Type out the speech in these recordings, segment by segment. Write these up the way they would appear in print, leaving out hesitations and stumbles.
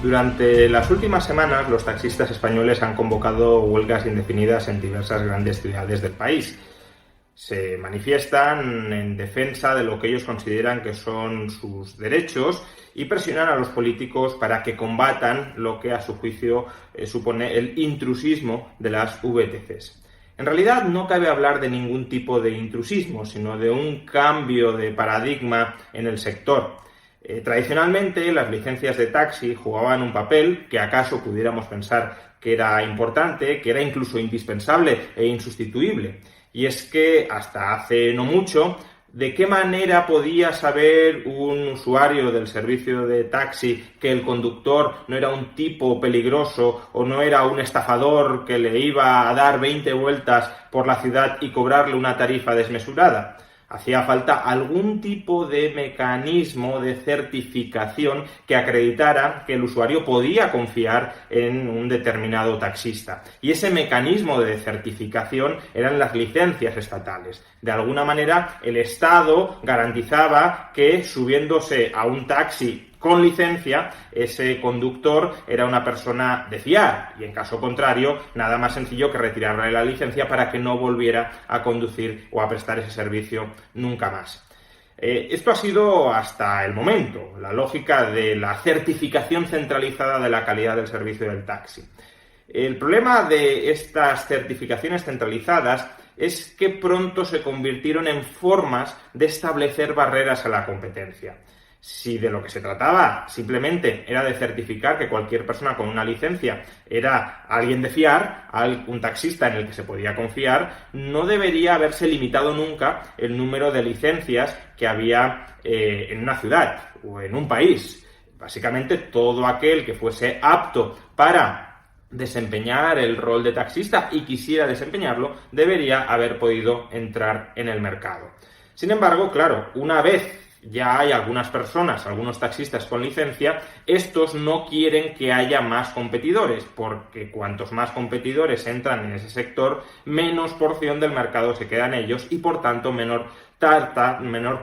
Durante las últimas semanas, los taxistas españoles han convocado huelgas indefinidas en diversas grandes ciudades del país. Se manifiestan en defensa de lo que ellos consideran que son sus derechos y presionan a los políticos para que combatan lo que a su juicio supone el intrusismo de las VTCs. En realidad no cabe hablar de ningún tipo de intrusismo, sino de un cambio de paradigma en el sector. Tradicionalmente, las licencias de taxi jugaban un papel que acaso pudiéramos pensar que era importante, que era incluso indispensable e insustituible. Y es que hasta hace no mucho, ¿de qué manera podía saber un usuario del servicio de taxi que el conductor no era un tipo peligroso o no era un estafador que le iba a dar 20 vueltas por la ciudad y cobrarle una tarifa desmesurada? Hacía falta algún tipo de mecanismo de certificación que acreditara que el usuario podía confiar en un determinado taxista. Y ese mecanismo de certificación eran las licencias estatales. De alguna manera, el Estado garantizaba que subiéndose a un taxi con licencia, ese conductor era una persona de fiar y en caso contrario, nada más sencillo que retirarle la licencia para que no volviera a conducir o a prestar ese servicio nunca más. Esto ha sido hasta el momento la lógica de la certificación centralizada de la calidad del servicio del taxi. El problema de estas certificaciones centralizadas es que pronto se convirtieron en formas de establecer barreras a la competencia. Si de lo que se trataba simplemente era de certificar que cualquier persona con una licencia era alguien de fiar, un taxista en el que se podía confiar, no debería haberse limitado nunca el número de licencias que había en una ciudad o en un país. Básicamente todo aquel que fuese apto para desempeñar el rol de taxista y quisiera desempeñarlo, debería haber podido entrar en el mercado. Sin embargo, claro, una vez ya hay algunas personas, algunos taxistas con licencia, estos no quieren que haya más competidores, porque cuantos más competidores entran en ese sector, menos porción del mercado se quedan ellos y por tanto menor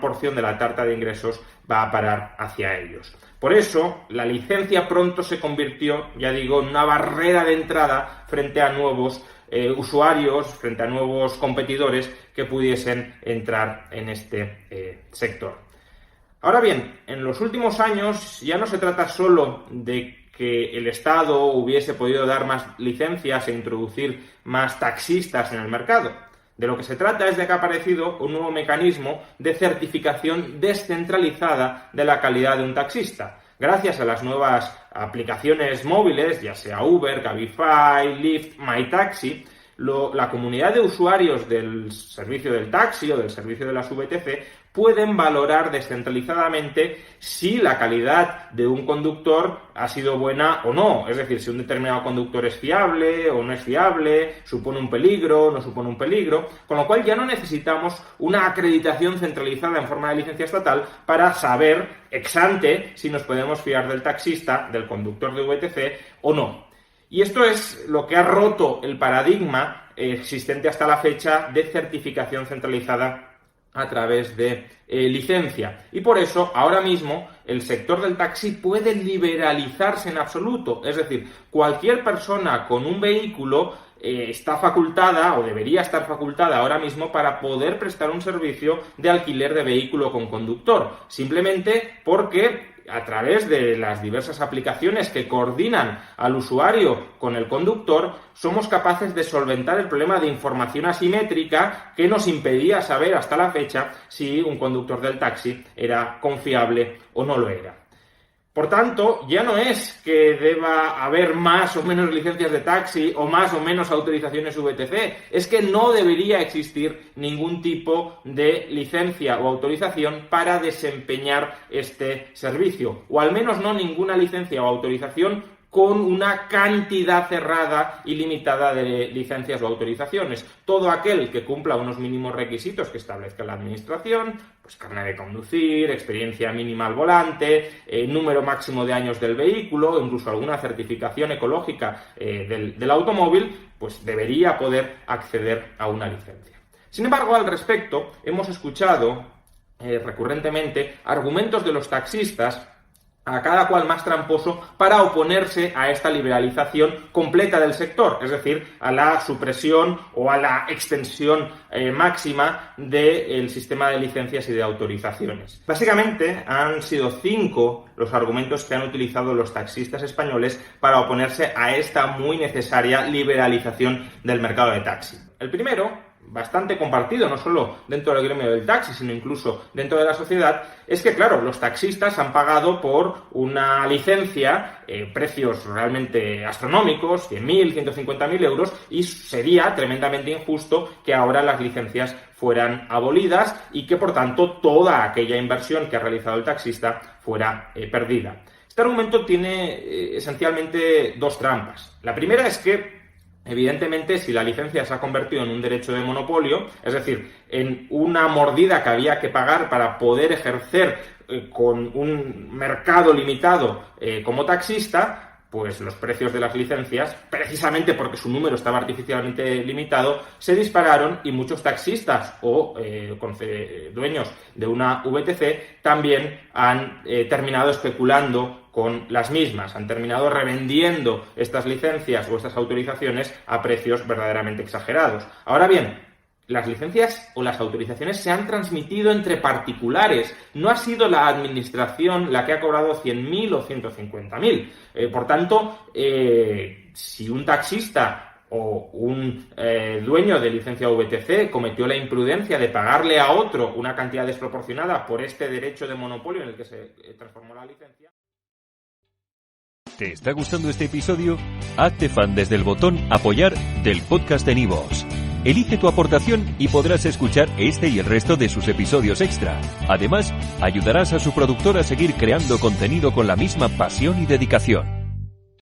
porción de la tarta de ingresos va a parar hacia ellos. Por eso, la licencia pronto se convirtió, ya digo, en una barrera de entrada frente a nuevos usuarios, frente a nuevos competidores que pudiesen entrar en este sector. Ahora bien, en los últimos años ya no se trata solo de que el Estado hubiese podido dar más licencias e introducir más taxistas en el mercado. De lo que se trata es de que ha aparecido un nuevo mecanismo de certificación descentralizada de la calidad de un taxista. Gracias a las nuevas aplicaciones móviles, ya sea Uber, Cabify, Lyft, MyTaxi, la comunidad de usuarios del servicio del taxi o del servicio de las VTC pueden valorar descentralizadamente si la calidad de un conductor ha sido buena o no. Es decir, si un determinado conductor es fiable o no es fiable, supone un peligro o no supone un peligro, con lo cual ya no necesitamos una acreditación centralizada en forma de licencia estatal para saber ex ante si nos podemos fiar del taxista, del conductor de VTC o no. Y esto es lo que ha roto el paradigma existente hasta la fecha de certificación centralizada a través de licencia. Y por eso, ahora mismo, el sector del taxi puede liberalizarse en absoluto. Es decir, cualquier persona con un vehículo está facultada o debería estar facultada ahora mismo para poder prestar un servicio de alquiler de vehículo con conductor. Simplemente porque a través de las diversas aplicaciones que coordinan al usuario con el conductor, somos capaces de solventar el problema de información asimétrica que nos impedía saber hasta la fecha si un conductor del taxi era confiable o no lo era. Por tanto, ya no es que deba haber más o menos licencias de taxi o más o menos autorizaciones VTC, es que no debería existir ningún tipo de licencia o autorización para desempeñar este servicio, o al menos no ninguna licencia o autorización con una cantidad cerrada y limitada de licencias o autorizaciones. Todo aquel que cumpla unos mínimos requisitos que establezca la Administración, pues carnet de conducir, experiencia mínima al volante, número máximo de años del vehículo, incluso alguna certificación ecológica del automóvil, pues debería poder acceder a una licencia. Sin embargo, al respecto, hemos escuchado recurrentemente argumentos de los taxistas a cada cual más tramposo para oponerse a esta liberalización completa del sector, es decir, a la supresión o a la extensión máxima del sistema de licencias y de autorizaciones. Básicamente han sido 5 los argumentos que han utilizado los taxistas españoles para oponerse a esta muy necesaria liberalización del mercado de taxi. El primero, bastante compartido, no solo dentro del gremio del taxi, sino incluso dentro de la sociedad, es que, claro, los taxistas han pagado por una licencia precios realmente astronómicos, 100.000, 150.000 euros, y sería tremendamente injusto que ahora las licencias fueran abolidas y que, por tanto, toda aquella inversión que ha realizado el taxista fuera perdida. Este argumento tiene esencialmente 2 trampas. La primera es que, evidentemente, si la licencia se ha convertido en un derecho de monopolio, es decir, en una mordida que había que pagar para poder ejercer con un mercado limitado como taxista, pues los precios de las licencias, precisamente porque su número estaba artificialmente limitado, se dispararon y muchos taxistas o dueños de una VTC también han terminado especulando con las mismas, han terminado revendiendo estas licencias o estas autorizaciones a precios verdaderamente exagerados. Ahora bien, las licencias o las autorizaciones se han transmitido entre particulares. No ha sido la administración la que ha cobrado 100.000 o 150.000. Por tanto, si un taxista o un dueño de licencia VTC cometió la imprudencia de pagarle a otro una cantidad desproporcionada por este derecho de monopolio en el que se transformó la licencia. ¿Te está gustando este episodio? Hazte fan desde el botón Apoyar del podcast de Nivos. Elige tu aportación y podrás escuchar este y el resto de sus episodios extra. Además, ayudarás a su productor a seguir creando contenido con la misma pasión y dedicación.